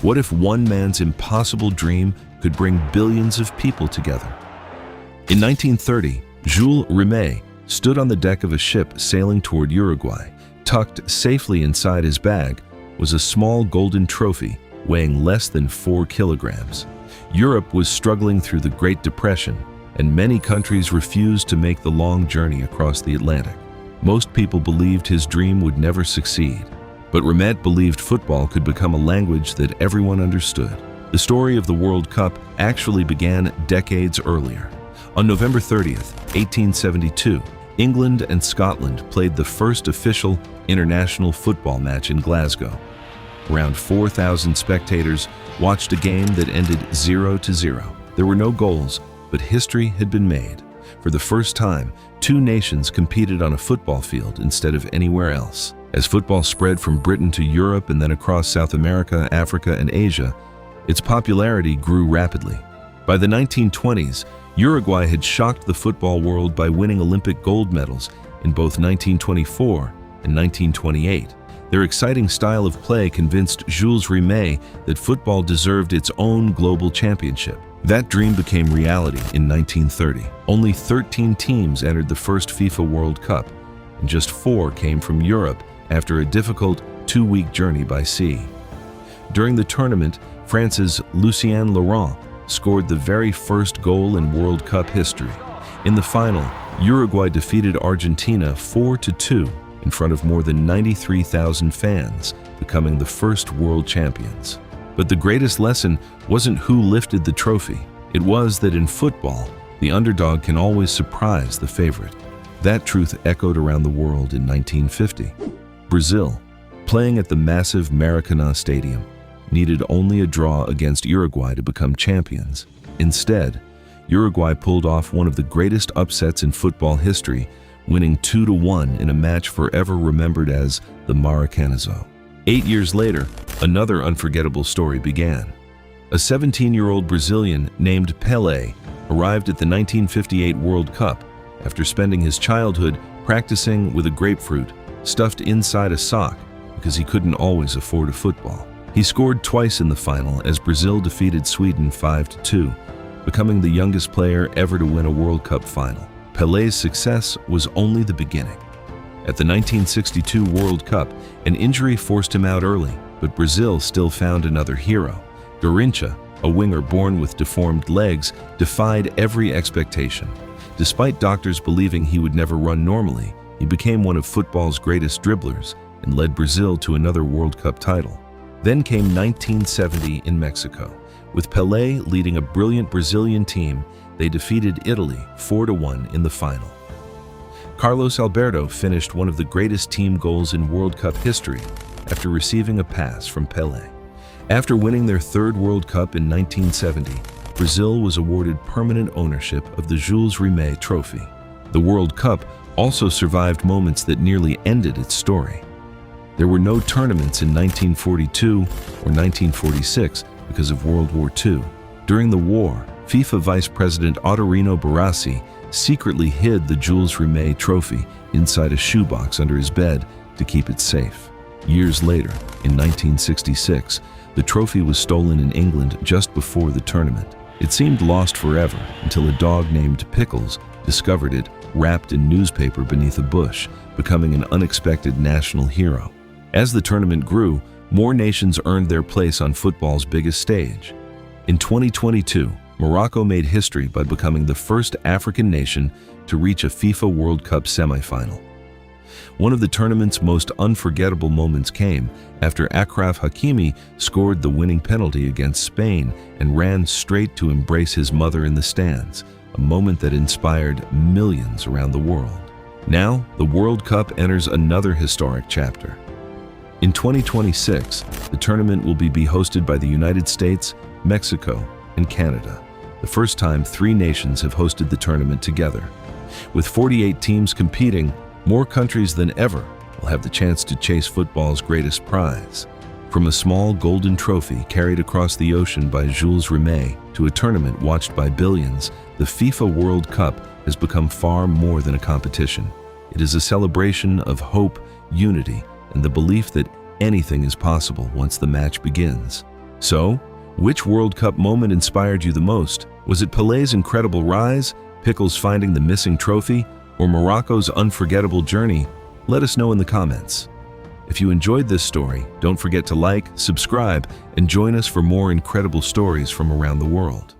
What if one man's impossible dream could bring billions of people together? In 1930, Jules Rimet stood on the deck of a ship sailing toward Uruguay. Tucked safely inside his bag was a small golden trophy weighing less than 4 kilograms. Europe was struggling through the Great Depression, and many countries refused to make the long journey across the Atlantic. Most people believed his dream would never succeed, but Rimet believed football could become a language that everyone understood. The story of the World Cup actually began decades earlier. On November 30th, 1872, England and Scotland played the first official international football match in Glasgow. Around 4,000 spectators watched a game that ended 0-0. There were no goals, but history had been made. For the first time, two nations competed on a football field instead of anywhere else. As football spread from Britain to Europe and then across South America, Africa, and Asia, its popularity grew rapidly. By the 1920s, Uruguay had shocked the football world by winning Olympic gold medals in both 1924 and 1928. Their exciting style of play convinced Jules Rimet that football deserved its own global championship. That dream became reality in 1930. Only 13 teams entered the first FIFA World Cup, and just 4 came from Europe after a difficult 2-week journey by sea. During the tournament, France's Lucien Laurent scored the very first goal in World Cup history. In the final, Uruguay defeated Argentina 4-2 in front of more than 93,000 fans, becoming the first world champions. But the greatest lesson wasn't who lifted the trophy. It was that in football, the underdog can always surprise the favorite. That truth echoed around the world in 1950. Brazil, playing at the massive Maracanã Stadium, needed only a draw against Uruguay to become champions. Instead, Uruguay pulled off one of the greatest upsets in football history, winning 2-1 in a match forever remembered as the Maracanazo. 8 years later, another unforgettable story began. A 17-year-old Brazilian named Pelé arrived at the 1958 World Cup after spending his childhood practicing with a grapefruit stuffed inside a sock because he couldn't always afford a football. He scored twice in the final as Brazil defeated Sweden 5-2, becoming the youngest player ever to win a World Cup final. Pelé's success was only the beginning. At the 1962 World Cup, an injury forced him out early, but Brazil still found another hero. Garrincha, a winger born with deformed legs, defied every expectation. Despite doctors believing he would never run normally, he became one of football's greatest dribblers and led Brazil to another World Cup title. Then came 1970 in Mexico. With Pelé leading a brilliant Brazilian team, they defeated Italy 4-1 in the final. Carlos Alberto finished one of the greatest team goals in World Cup history after receiving a pass from Pelé. After winning their third World Cup in 1970, Brazil was awarded permanent ownership of the Jules Rimet Trophy. The World Cup also survived moments that nearly ended its story. There were no tournaments in 1942 or 1946 because of World War II. During the war, FIFA Vice President Ottorino Barassi secretly hid the Jules Rimet Trophy inside a shoebox under his bed to keep it safe. Years later, in 1966, the trophy was stolen in England just before the tournament. It seemed lost forever until a dog named Pickles discovered it wrapped in newspaper beneath a bush, becoming an unexpected national hero. As the tournament grew, more nations earned their place on football's biggest stage. In 2022, Morocco made history by becoming the first African nation to reach a FIFA World Cup semifinal. One of the tournament's most unforgettable moments came after Achraf Hakimi scored the winning penalty against Spain and ran straight to embrace his mother in the stands, a moment that inspired millions around the world. Now, the World Cup enters another historic chapter. In 2026, the tournament will be hosted by the United States, Mexico, and Canada, the first time 3 nations have hosted the tournament together. With 48 teams competing, more countries than ever will have the chance to chase football's greatest prize. From a small golden trophy carried across the ocean by Jules Rimet to a tournament watched by billions, the FIFA World Cup has become far more than a competition. It is a celebration of hope, unity, and the belief that anything is possible once the match begins. So, which World Cup moment inspired you the most? Was it Pelé's incredible rise, Pickles finding the missing trophy, or Morocco's unforgettable journey? Let us know in the comments. If you enjoyed this story, don't forget to like, subscribe, and join us for more incredible stories from around the world.